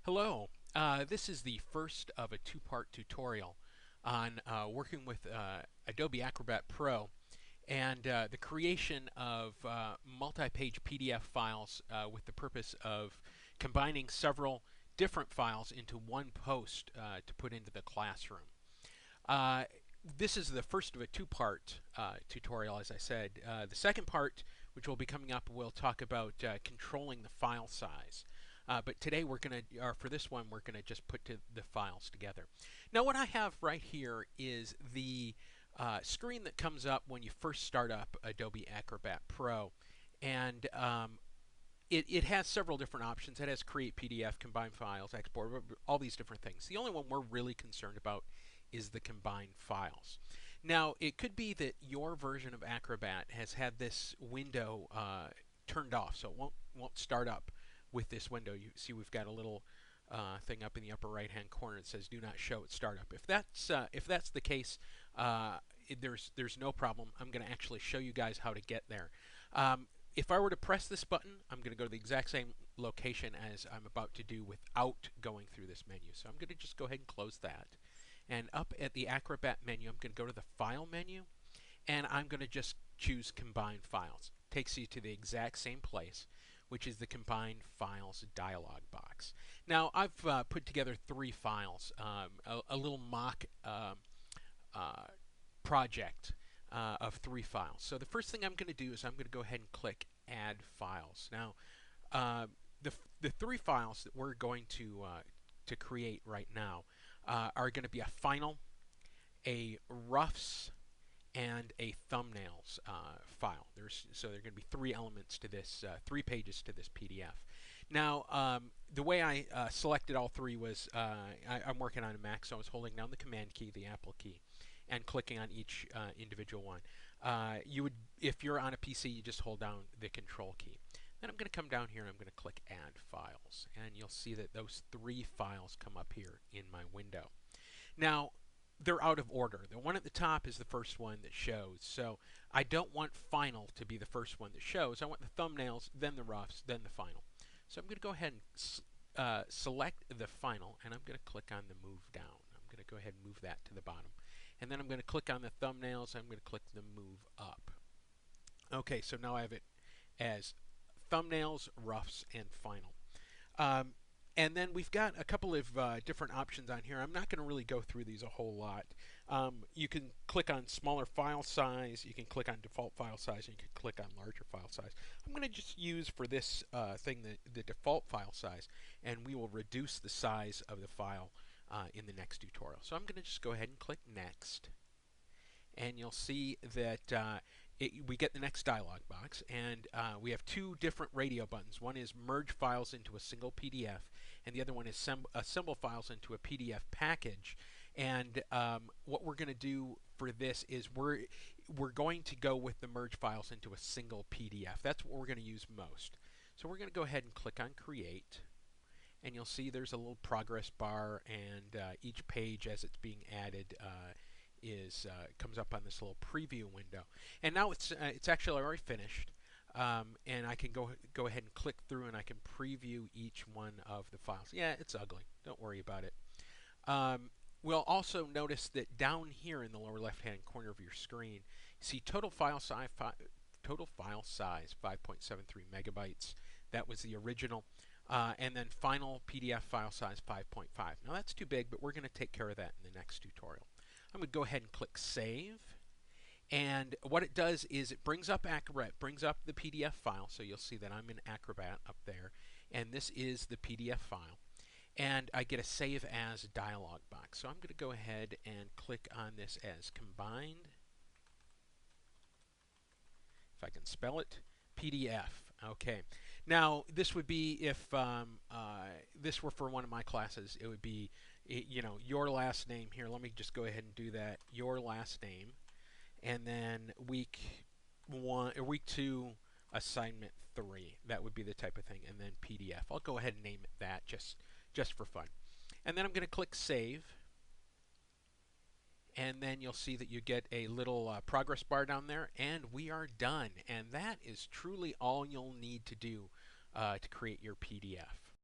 Hello, this is the first of a two-part tutorial on working with Adobe Acrobat Pro and the creation of multi-page PDF files with the purpose of combining several different files into one post to put into the classroom. Uh, this is the first of a two-part tutorial, as I said. The second part, which will be coming up, we'll talk about controlling the file size. But today or for this one, we're gonna just put the files together. Now, what I have right here is the screen that comes up when you first start up Adobe Acrobat Pro, and it has several different options. It has create PDF, combine files, export, all these different things. The only one we're really concerned about is the combine files. Now, it could be that your version of Acrobat has had this window turned off, so it won't start up with this window. You see we've got a little thing up in the upper right hand corner that says do not show at startup. If that's the case, there's no problem. I'm going to actually show you guys how to get there. If I were to press this button, I'm going to go to the exact same location as I'm about to do without going through this menu. So I'm going to just go ahead and close that. And up at the Acrobat menu, I'm going to go to the File menu, and I'm going to just choose Combine Files. It takes you to the exact same place, which is the Combine Files dialog box. Now, I've put together three files, a little mock project of three files. So the first thing I'm going to do is I'm going to go ahead and click Add Files. Now, the three files that we're going to create right now are going to be a final, a roughs, and a thumbnails file. So there are going to be three elements to this, 3 pages to this PDF. Now, the way I selected all three was I'm working on a Mac, so I was holding down the Command key, the Apple key, and clicking on each individual one. If you're on a PC, you just hold down the Control key. Then I'm going to come down here and I'm going to click Add Files, and you'll see that those three files come up here in my window. Now, they're out of order. The one at the top is the first one that shows. So I don't want final to be the first one that shows. I want the thumbnails, then the roughs, then the final. So I'm going to go ahead and select the final, and I'm going to click on the move down. I'm going to go ahead and move that to the bottom. And then I'm going to click on the thumbnails. I'm going to click the move up. Okay, so now I have it as thumbnails, roughs, and final. And then we've got a couple of different options on here. I'm not going to really go through these a whole lot. You can click on smaller file size, you can click on default file size, and you can click on larger file size. I'm going to just use for this thing the default file size, and we will reduce the size of the file in the next tutorial. So I'm going to just go ahead and click Next. And you'll see that we get the next dialog box, and we have two different radio buttons. One is merge files into a single PDF, and the other one is assemble files into a PDF package. And what we're going to do for this is we're going to go with the merge files into a single PDF. That's what we're going to use most. So we're going to go ahead and click on Create. And you'll see there's a little progress bar, and each page as it's being added comes up on this little preview window. And now it's actually already finished, and I can go ahead and click through, and I can preview each one of the files. Yeah, it's ugly. Don't worry about it. We'll also notice that down here in the lower left-hand corner of your screen, you see total file size 5.73 megabytes. That was the original. And then final PDF file size 5.5. Now that's too big, but we're going to take care of that in the next tutorial. I'm going to go ahead and click Save. And what it does is it brings up Acrobat, brings up the PDF file. So you'll see that I'm in Acrobat up there. And this is the PDF file. And I get a Save As dialog box. So I'm going to go ahead and click on this as Combined, if I can spell it, PDF. Okay. Now, this would be if this were for one of my classes, it would be, your last name here. Let me just go ahead and do that. Your last name, and then week 2, assignment 3. That would be the type of thing, and then PDF. I'll go ahead and name it that just for fun. And then I'm going to click Save. And then you'll see that you get a little progress bar down there, and we are done. And that is truly all you'll need to do to create your PDF.